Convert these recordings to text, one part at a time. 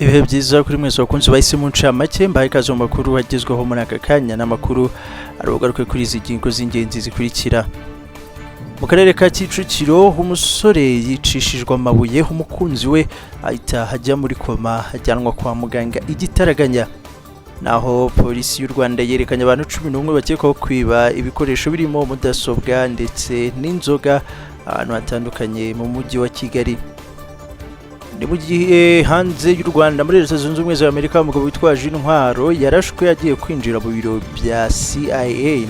ibihe byiza kuri mwese bakunze bahise mu ncamake mbaye kazo makuru agezweho muri aka kanya n'amakuru arugaruke kuri izi ngingo z'ingenzi zikurikira. Mu karere ka Kicukiro umusore yicishijwe amabuye, umukunzi we Ahita ajya muri coma ajyanwa kwa muganga igitaraganya. Naho polisi y'u Rwanda yerekanye abantu 11 bacyekwaho kwiba ibikoresho birimo mudasobwa ndetse n'inzoga ahantu hatandukanye mu mujyi wa Kigali. Ni mu gihe hanze y'u Rwanda muri Leta Zunze Ubumwe za Amerika umugabo witwaje intwaro yarashwe agiye kwinjira mu biro bya CIA,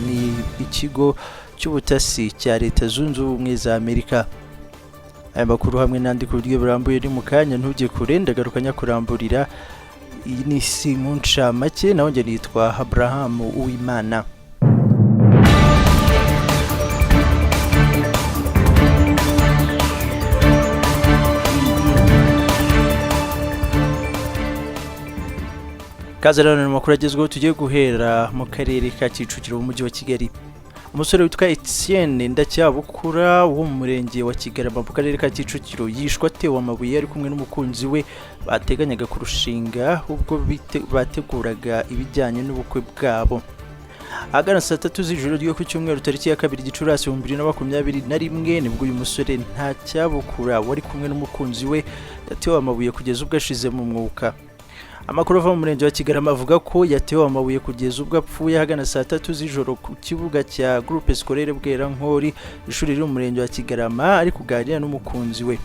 ni ikigo cy'ubutasi cya Leta Zunze Ubumwe za Amerika. Aya makuru hamwe n'andi ku buryo burambuye ni mu kanya, ntujye kure ndagarukanya kuramburira. Iyi ni si mu ncamake, naho njye nitwa Abraham Uwimana. Kazarana n'amakuru agezweho, tugiye guhera mu karere ka Kicukiro mu mujyi wa Kigali. Umusore witwa Etienne ndacyabukura wo mu murenge wa Kigali mu karere ka Kicukiro yishwe atewe amabuye ari kumwe n'umukunzi we bateganyaga kurushinga ubwo bateguraga ibijyanye n'ubukwe bwabo. Agana saa 3 z'ijoro ryo ku cyumweru tariki ya 2 Gicurasi 2021 nibwo uyu musore ntacyabukura wari kumwe n'umukunzi we yatewe amabuye kugeza ubwo ashize mu mwuka. Amakuru ava mu murenge wa Kigali avuga ko yatewe amabuye kugeza ubwo apfuye hagana saa 3 z'ijoro ku kibuga cya Groupe Scolaire Bwerankori, ishuri riri mu murenge wa Kigarama, ari kuganira n'umukunzi we.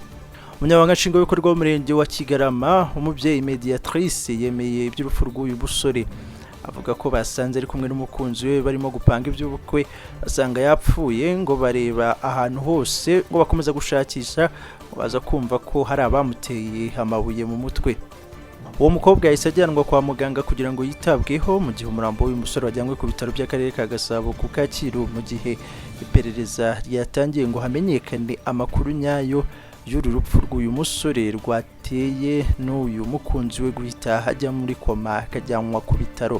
Umunyamabanga nshingwabikorwa w'umurenge wa Kigarama, umubyeyi mediatrice, yemeye iby'urupfu rw'uyu musore. Avuga ko basanze ari kumwe n'umukunzi we barimo gupanga iby'ubukwe, basanga yapfuye, ngo bareba ahantu hose ngo bakomeza gushakisha, baza kumva ko hari abamuteye amabuye mu mutwe. Uwo mukobwa yahise ajyanwa kwa muganga kugira ngo yitabweho, mu gihe umurambo w'uyu musore wajyanywe ku bitaro by'akarere ka Gasabo ku Kicukiro, mu gihe iperereza ryatangiye ngo hamenyekane amakuru nyayo y'uru rupfu rw'uyu musore rwateye n'uyu mukunzi we guhita ajya muri coma akajyanwa ku bitaro.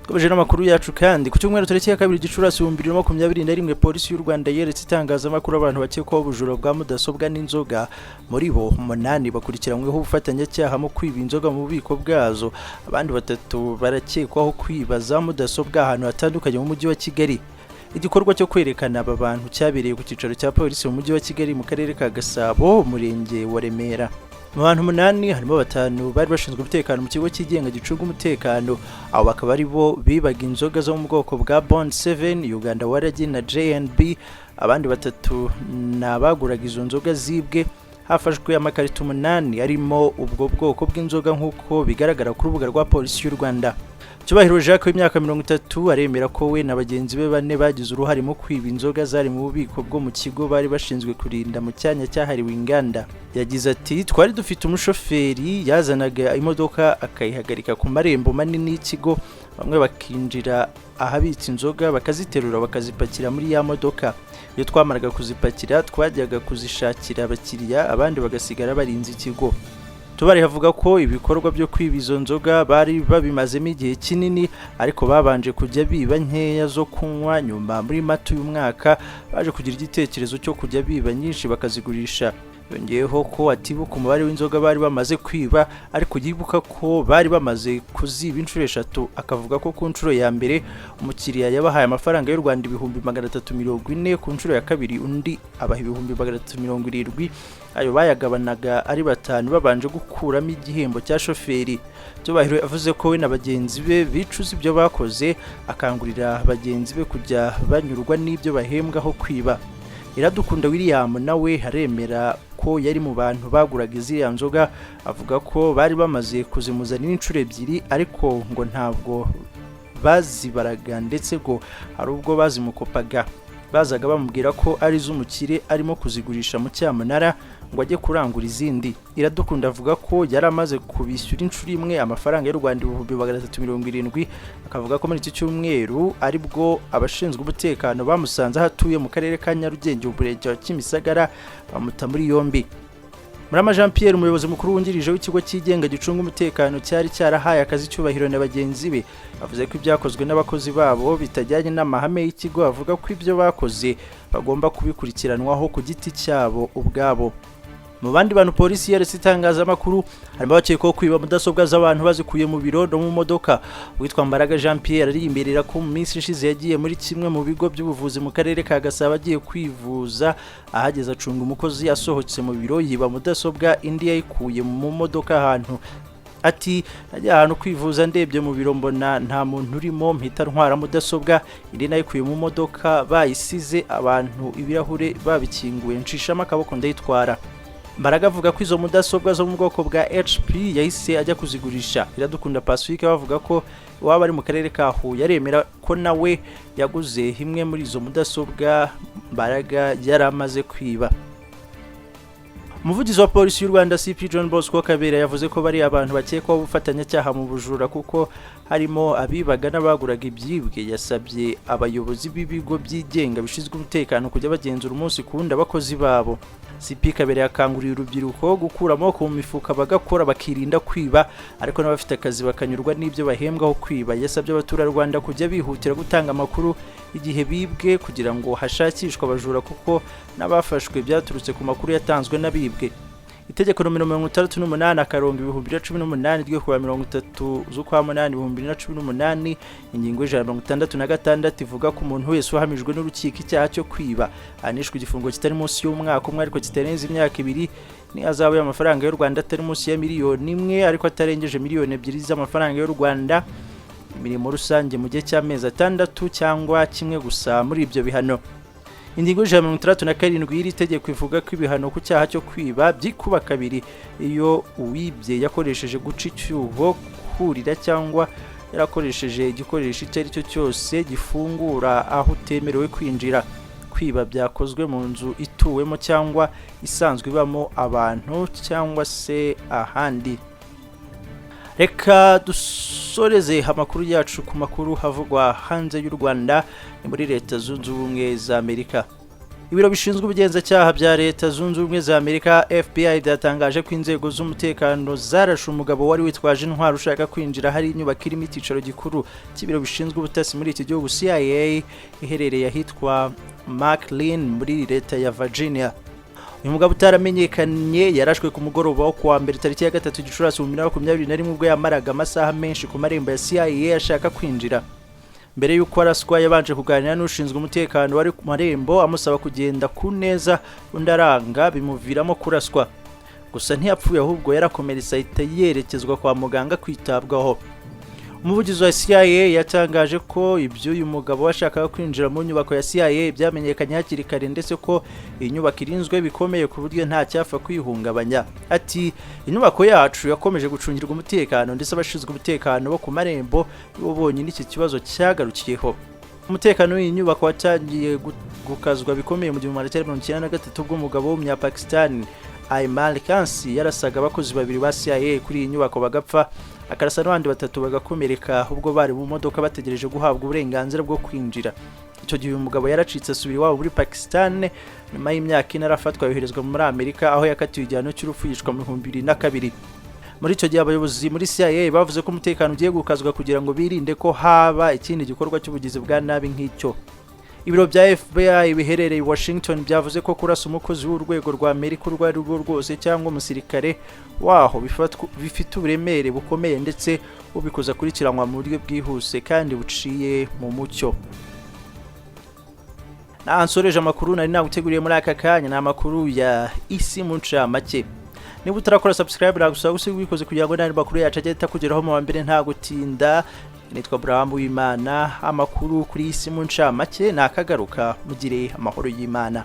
Twabaje n'amakuru yacu kandi ku cyumweru tariki ya 2 Gicurasi 2021 polisi y'u Rwanda yeretse itangazamakuru abantu bacyekwaho ubujura bwa mudasobwa n'inzoga, muri bo 8 bakurikiranyweho ubufatanyacyaha mu kwiba inzoga mu bubiko bwazo, abandi 3 baracyekwaho kwiba za mudasobwa ahantu hatandukanye mu mujyi wa Kigali. Igikorwa cyo kwerekana aba bantu cyabereye ku cyicaro cya polisi mu mujyi wa Kigali mu karere ka Gasabo, umurenge wa Remera. Mu bantu 8 harimo 5 bari bashinzwe umutekano mu kigo cy'igenga gicunga umutekano, abo bakaba ari bo bibaga inzoga zo mu bwoko bwa Bond 7, Uganda Waragi na JNB. Abandi 3 nabaguraga izo nzoga zibwe. Hafashwe amakarito 8 arimo ubwo bwoko bw'inzoga nk'uko bigaragara ku rubuga rwa polisi y'u Rwanda. Cyubahiro Jacques w'imyaka 30 aremera ko we na bagenzi be 4 bagize uruhare mu kwiba inzoga zari mu bubiko bwo mu kigo bari bashinzwe kurinda mu cyanya cyahariwe inganda. Yagize ati, twari dufite umushoferi yazanaga imodoka akayihagarika ku marembo manini y'ikigo, bamwe bakinjira ahabitse inzoga bakaziterura bakazipakira muri ya modoka. Iyo twamaraga kuzipakira twajyaga kuzishakira abakiriya, abandi bagasigara barinze ikigo. Tubari havuga ko ibikorwa byo kwiba izo nzoga bari babimazemo igihe kinini, ariko babanje kujya biba nkeya zo kunywa, nyuma muri Mata uyu mwaka baje kugira igitekerezo cyo kujya biba nyinshi bakazigurisha. Yongeyeho ko atibuka umubare w'inzoga bari bamaze kwiba, ariko yibuka ko bari bamaze kuziba inshuro 3. Akavuga ko ku nshuro ya mbere umukiriya yabahaye amafaranga y'u Rwanda 340, ku nshuro ya kabiri undi abaha 370. Ayo bayagabanaga ari 5 babanje gukuramo igihembo cya shoferi. Cyubahiro yavuze ko we na bagenzi be bicuza ibyo bakoze, akangurira bagenzi be kujya banyurwa n'ibyo bahembwaho kwiba. Iradukunda William nawe haremera ko yari mu bantu baguraga iziya nzoga, avuga ko bari bamaze kuzimuzanira inshuro 2, ariko ngo ntabwo bazibaraga ndetse ngo hari ubwo bazimukopaga. Bazaga bamubwira ko ari z'umukire arimo kuzigurisha mu cyamunara ngo ajye kurangura izindi. Iradukunda avuga ko yari amaze kubishyura inshuro imwe amafaranga y'u Rwanda 370. Akavuga ko muri iki cyumweru ari bwo abashinzwe umutekano bamusanze hatuye mu karere ka Nyarugenge umurenge wa Kimisagara, bamuta muri yombi. Murama Jean Pierre, umuyobozi mukuru wungirije w'ikigo cy'igenga gicunga umutekano cyari cyarahaye akazi Cyubahiro na bagenzi be, avuze ko ibyakozwe n'abakozi babo bitajyanye n'amahame y'ikigo. Avuga ko ibyo bakoze bagomba kubikurikiranwaho ku giti cyabo ubwabo. mu bandi bantu polisi yaretse itangazamakuru harimo bacyekwaho kwiba mudasobwa z'abantu bazikuye mu biro no mu modoka. Witwa Mbaraga Jean Pierre ari imberera ko mu minsi ishize yagiye muri kimwe mu bigo by'ubuvuzi mu karere ka Gasabo agiye kwivuza, ahageze acunga umukozi asohotse mu biro yiba mudasobwa indi yayikuye mu modoka ahantu. Ati najya ahantu kwivuza ndebye mu biro mbona nta muntu urimo, mpita ntwara mudasobwa indi nayikuye mu modoka bayisize abantu ibirahure babikinguye nshishamo akaboko ndayitwara. Mbaraga avuga ko izo mudasobwa zo mu bwoko bwa HP yahise ajya kuzigurisha. Iradukunda Pacifique bavuga ko waba ari mu karere ka Huye yaremera ko nawe yaguze imwe muri izo mudasobwa Mbaraga yaramaze kwiba. Umuvugizi wa polisi y'u Rwanda CP John Bosco Kabera yavuze ko bari abantu bacyekwaho ubufatanyacyaha mu bujura kuko harimo abibaga n'abaguraga ibyibwe. Yasabye abayobozi b'ibigo byigenga bishinzwe umutekano kujya bagenzura umunsi kundi abakozi babo. CP Kabera yakanguriye urubyiruko gukura amaboko mu mifuka bagakora bakirinda kwiba, ariko n'abafite akazi bakanyurwa n'ibyo bahembwaho kwiba. Yasabye abaturarwanda kujya bihutira gutanga amakuru igihe bibwe kugira ngo hashakishwe abajura kuko n'abafashwe byaturutse ku makuru yatanzwe n'abibwe. Itegeko nomero 38/2018 ryo kuwa 30 z'ukwa 8/2018 ingingo 166 ivuga ko umuntu wese uhamijwe n'urukiko icyaha cyo kwiba anishwe igifungo kitari munsi y'umwaka umwe ariko kitarenze imyaka 2 ni azabu y'amafaranga y'u Rwanda atari munsi ya miliyoni 1 ariko atarengeje miliyoni 2 z'amafaranga y'u Rwanda, imirimo rusange mu gihe cy'amezi 6 cyangwa kimwe gusa muri ibyo bihano. Ingingo 167 y'iri tegeko ivuga ko ibihano ku cyaha cyo kwiba byikuba kabiri iyo uwibye yakoresheje guca icyuho, kurira cyangwa yarakoresheje igikoresho icyo ari cyo cyose gifungura aho utemerewe kwinjira. Kwiba byakozwe mu nzu ituwemo cyangwa isanzwe ibamo abantu cyangwa se ahandi. Reka dusoreze amakuru yacu ku makuru havugwa hanze y'u Rwanda ni muri Leta Zunze Ubumwe za Amerika. Ibiro bishinzwe ubugenzacyaha bya Leta Zunze Ubumwe za Amerika FBI byatangaje ko inzego z'umutekano zarashe umugabo wari witwaje intwaro ushaka kwinjira hari inyubako irimo icyicaro gikuru cy'ibiro bishinzwe ubutasi muri iki gihugu CIA iherereye ahitwa McLean muri Leta ya Virginia. Uyu mugabo utaramenyekanye yarashwe ku mugoroba wo kuwa mbere tariki ya 3 Gicurasi 2021 ubwo yamaraga amasaha menshi ku marembo ya CIA ashaka kwinjira. Mbere y'uko araswa yabanje kuganira n'ushinzwe umutekano wari ku marembo amusaba kugenda ku neza undi aranga bimuviramo kuraswa. Gusa ntiyapfuye ahubwo yarakomeretse ahita yerekezwa kwa muganga kwitabwaho. Umuvugizi wa CIA yatangaje ko ibyo uyu mugabo washakaga kwinjira mu nyubako ya CIA byamenyekanye hakiri kare ndetse ko iyi nyubako irinzwe bikomeye ku buryo nta cyafa kwihungabanya. Ati inyubako yacu yakomeje gucungirwa umutekano ndetse abashinzwe umutekano bo ku marembo bo bonyine iki kibazo cyagarukiyeho. Umutekano w'iyi nyubako watangiye gukazwa bikomeye mu 1993 ubwo umugabo w'umunyapakistani Ayman Kansi yarasaga abakozi babiri ba CIA kuri iyi nyubako bagapfa, akarasa n'abandi batatu bagakomereka ubwo bari mu modoka bategereje guhabwa uburenganzira bwo kwinjira. Icyo gihe umugabo yaracitse asubira iwabo muri Pakistan nyuma y'imyaka 4 arafatwa yoherezwa muri Amerika aho yakatiwe igihano cy'urupfu yicwa mu 2002. Muri icyo gihe abayobozi muri CIA bavuze ko umutekano ugiye gukazwa kugira ngo birinde ko haba ikindi gikorwa cy'ubugizi bwa nabi nk'icyo. Ibiro bya FBI biherereye i Washington byavuze ko kurasa umukozi w'urwego rwa Amerika urwo ari rwo rwose cyangwa umusirikare waho bifite uburemere bukomeye ndetse ubikoza akurikiranwa mu buryo bwihuse kandi buciye mu mucyo. Nsoreje amakuru nari naguteguriye muri aka kanya na amakuru ya isi mu ncamake. Niba utarakora subscribe nagusaba ubikoze kugira ngo nari bakuru yacu ajye takugeraho mu mbere nta gutinda. Nitwa Abraham w'Imana, amakuru kuri isi mu ncamake nakagaruka mugire amahoro y'Imana.